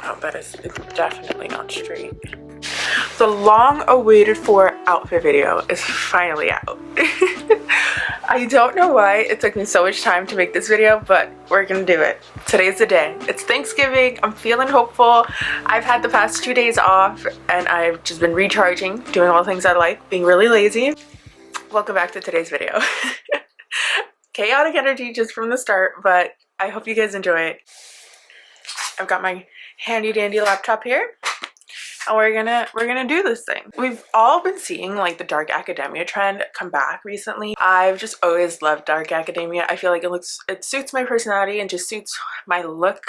Oh, that is definitely not straight. The long awaited for outfit video is finally out. I don't know why it took me so much time to make this video, but we're gonna do it. Today's the day. It's Thanksgiving. I'm feeling hopeful. I've had the past 2 days off and I've just been recharging, doing all the things I like, being really lazy. Welcome back to today's video. Chaotic energy just from the start, but I hope you guys enjoy it. I've got my handy dandy laptop here. And we're gonna do this thing. We've all been seeing like the dark academia trend come back recently. I've just always loved dark academia. I feel like it suits my personality and just suits my look.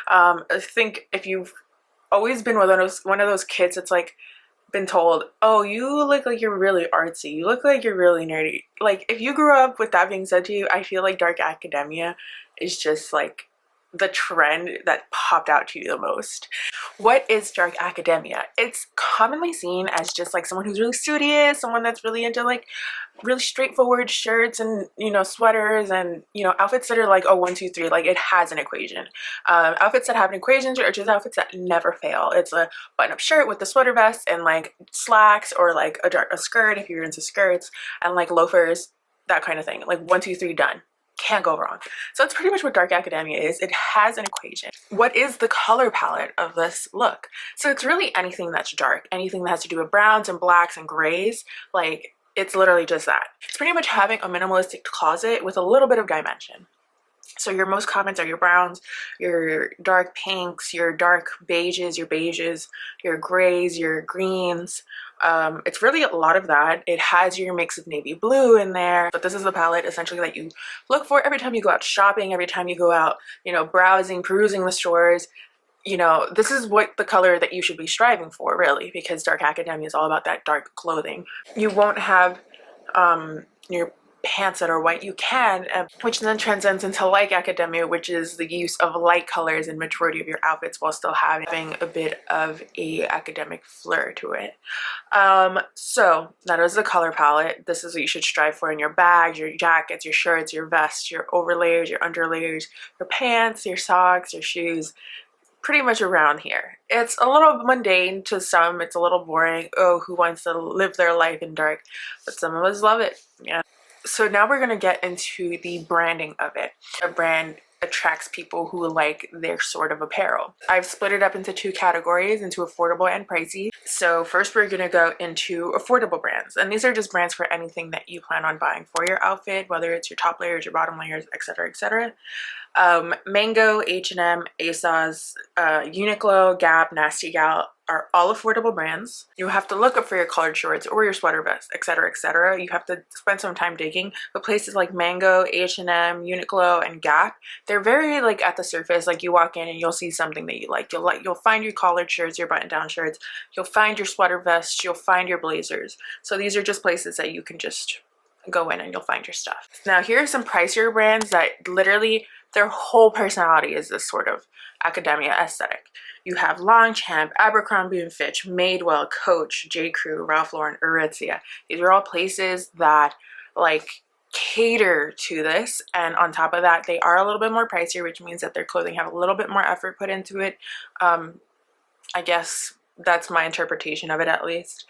I think if you've always been one of those kids that's like been told, oh, you look like you're really artsy, you look like you're really nerdy. Like if you grew up with that being said to you, I feel like dark academia is just like the trend that popped out to you the most. What is dark academia? It's commonly seen as just like someone who's really studious, someone that's really into like really straightforward shirts and, you know, sweaters and, you know, outfits that are like, oh, 1, 2, 3, like it has an equation. Outfits that have an equation are just outfits that never fail. It's a button-up shirt with the sweater vest and like slacks, or like a skirt if you're into skirts, and like loafers, that kind of thing. Like 1, 2, 3, done. Can't go wrong. So it's pretty much what dark academia is. It has an equation. What is the color palette of this look? So it's really anything that's dark, anything that has to do with browns and blacks and grays. Like it's literally just that. It's pretty much having a minimalistic closet with a little bit of dimension. So your most commons are your browns, your dark pinks, your dark beiges, your grays, your greens. It's really a lot of that. It has your mix of navy blue in there, but this is the palette essentially that you look for every time you go out shopping, every time you go out, you know, browsing, perusing the stores. You know, this is what the color that you should be striving for, really, because dark academia is all about that dark clothing. You won't have your pants that are white. You can, which then transcends into light academia, which is the use of light colors in majority of your outfits while still having a bit of a academic flair to it. So that is the color palette. This is what you should strive for in your bags, your jackets, your shirts, your vests, your overlayers, your underlayers, your pants, your socks, your shoes. Pretty much around here. It's a little mundane to some. It's a little boring. Oh, who wants to live their life in dark? But some of us love it. Yeah. So now we're going to get into the branding of it. A brand attracts people who like their sort of apparel. I've split it up into 2 categories, into affordable and pricey. So first we're going to go into affordable brands, and these are just brands for anything that you plan on buying for your outfit, whether it's your top layers, your bottom layers, etc., etc. Mango, H&M, ASOS, Uniqlo, Gap, Nasty Gal are all affordable brands. You have to look up for your collared shorts or your sweater vest, etc., etc. You have to spend some time digging. But places like Mango, H&M, Uniqlo, and Gap, they're very like at the surface. Like you walk in and you'll see something that you like. You'll find your collared shirts, your button-down shirts. You'll find your sweater vests. You'll find your blazers. So these are just places that you can just go in and you'll find your stuff. Now here are some pricier brands that literally their whole personality is this sort of academia aesthetic. You have Longchamp, Abercrombie & Fitch, Madewell, Coach, j.crew, Ralph Lauren, Aritzia. These are all places that like cater to this, and on top of that they are a little bit more pricier, which means that their clothing have a little bit more effort put into it. I guess that's my interpretation of it, at least.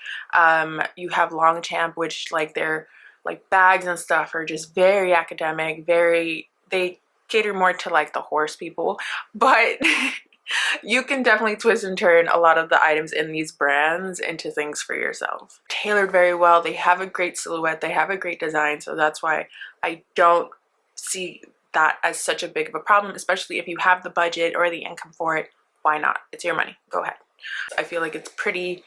You have Longchamp, which like their like bags and stuff are just very academic, they cater more to like the horse people, but you can definitely twist and turn a lot of the items in these brands into things for yourself. Tailored very well. They have a great silhouette. They have a great design. So that's why I don't see that as such a big of a problem, especially if you have the budget or the income for it. Why not? It's your money. Go ahead. I feel like it's pretty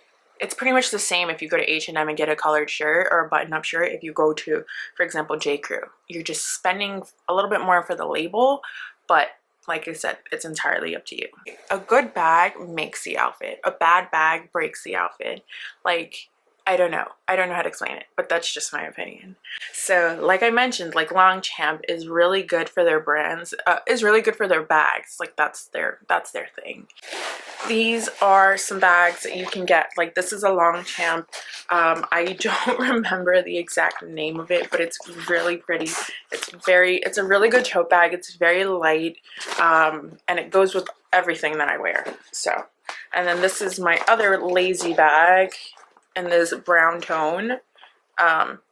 much the same if you go to H&M and get a collared shirt or a button-up shirt. If you go to, for example, j.crew, you're just spending a little bit more for the label, but like I said, it's entirely up to you. A good bag makes the outfit. A bad bag breaks the outfit. Like I don't know. I don't know how to explain it, but that's just my opinion. So like I mentioned, like Longchamp is really good for their brands, is really good for their bags. Like that's their thing. These are some bags that you can get. Like this is a Longchamp. I don't remember the exact name of it, but it's really pretty. It's a really good tote bag. It's very light, and it goes with everything that I wear. So, and then this is my other lazy bag in this brown tone.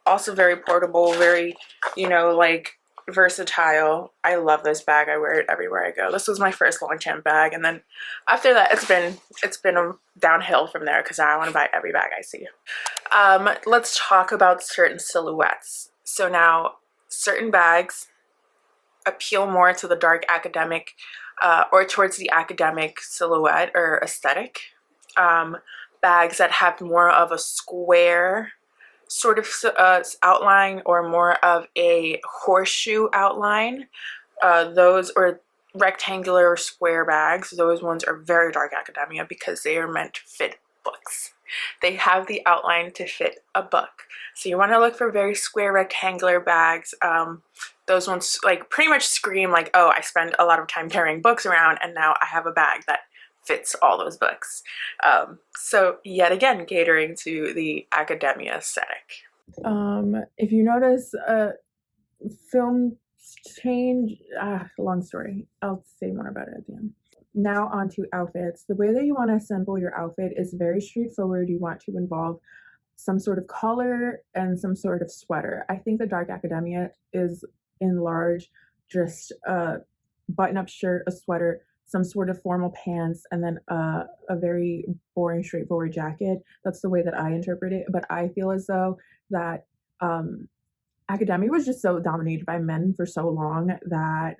Also very portable, very, you know, like versatile. I love this bag. I wear it everywhere I go. This was my first Longchamp bag, and then after that it's been a downhill from there because I want to buy every bag I see. Let's talk about certain silhouettes. So now certain bags appeal more to the dark academic or towards the academic silhouette or aesthetic. Bags that have more of a square sort of outline or more of a horseshoe outline, those, or rectangular or square bags, those ones are very dark academia because they are meant to fit books. They have the outline to fit a book. So you want to look for very square rectangular bags. Those ones like pretty much scream like, oh, I spend a lot of time carrying books around and now I have a bag that fits all those books. So yet again, catering to the academia aesthetic. If you notice film change, long story, I'll say more about it at the end. Now on to outfits. The way that you want to assemble your outfit is very straightforward. You want to involve some sort of collar and some sort of sweater. I think the dark academia is in large just a button-up shirt, a sweater, some sort of formal pants, and then a very boring, straightforward jacket. That's the way that I interpret it. But I feel as though that academia was just so dominated by men for so long that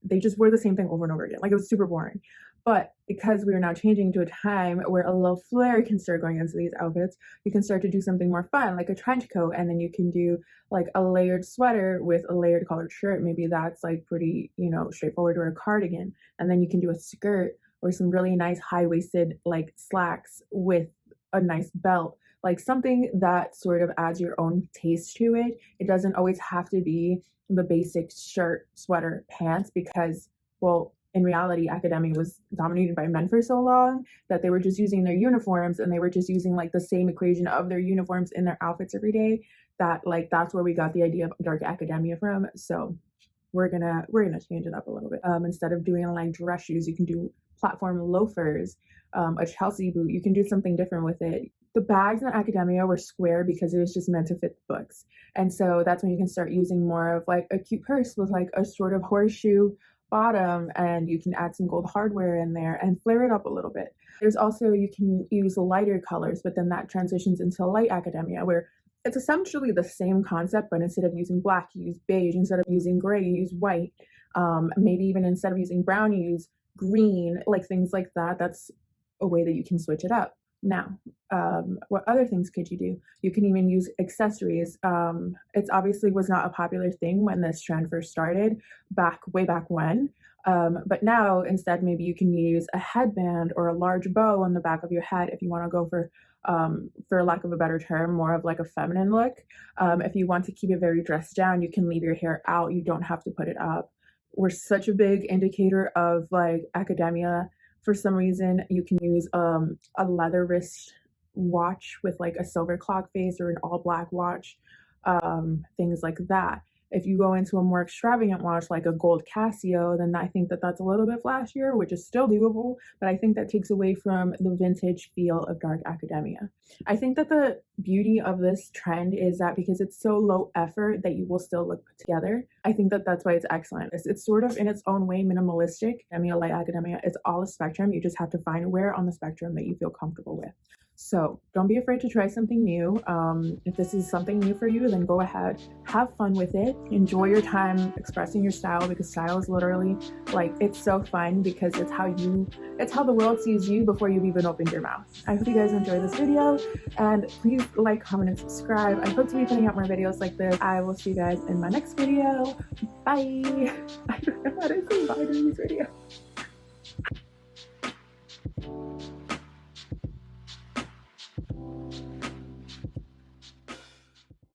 they just wear the same thing over and over again. Like it was super boring. But because we are now changing to a time where a little flair can start going into these outfits, you can start to do something more fun, like a trench coat, and then you can do like a layered sweater with a layered collared shirt. Maybe that's like pretty, you know, straightforward, or a cardigan. And then you can do a skirt or some really nice high-waisted like slacks with a nice belt. Like something that sort of adds your own taste to it. It doesn't always have to be the basic shirt, sweater, pants, because, well, in reality, academia was dominated by men for so long that they were just using their uniforms, and they were just using like the same equation of their uniforms in their outfits every day. That like that's where we got the idea of dark academia from. So we're gonna change it up a little bit. Instead of doing like dress shoes, you can do platform loafers, a Chelsea boot. You can do something different with it. The bags in academia were square because it was just meant to fit the books. And so that's when you can start using more of like a cute purse with like a sort of horseshoe bottom, and you can add some gold hardware in there and flare it up a little bit. There's also, you can use lighter colors, but then that transitions into light academia, where it's essentially the same concept, but instead of using black, you use beige. Instead of using gray, you use white. Maybe even instead of using brown, you use green, like things like that. That's a way that you can switch it up. Now, what other things could you do? You can even use accessories. It's obviously was not a popular thing when this trend first started, way back when. But now instead, maybe you can use a headband or a large bow on the back of your head if you want to go for lack of a better term, more of like a feminine look. If you want to keep it very dressed down, you can leave your hair out. You don't have to put it up. We're such a big indicator of like academia. For some reason, you can use a leather wrist watch with like a silver clock face or an all black watch, things like that. If you go into a more extravagant watch like a gold Casio, then I think that that's a little bit flashier, which is still doable, but I think that takes away from the vintage feel of dark academia. I think that the beauty of this trend is that because it's so low effort that you will still look put together. I think that that's why it's excellent. It's sort of in its own way minimalistic. Academia, light academia, it's all a spectrum. You just have to find where on the spectrum that you feel comfortable with. So don't be afraid to try something new. If this is something new for you, then go ahead, have fun with it, enjoy your time expressing your style, because style is literally like, it's so fun because it's how the world sees you before you've even opened your mouth. I hope you guys enjoyed this video, and please like, comment, and subscribe. I hope to be putting out more videos like this. I will see you guys in my next video. Bye. I don't know how to say bye during this video.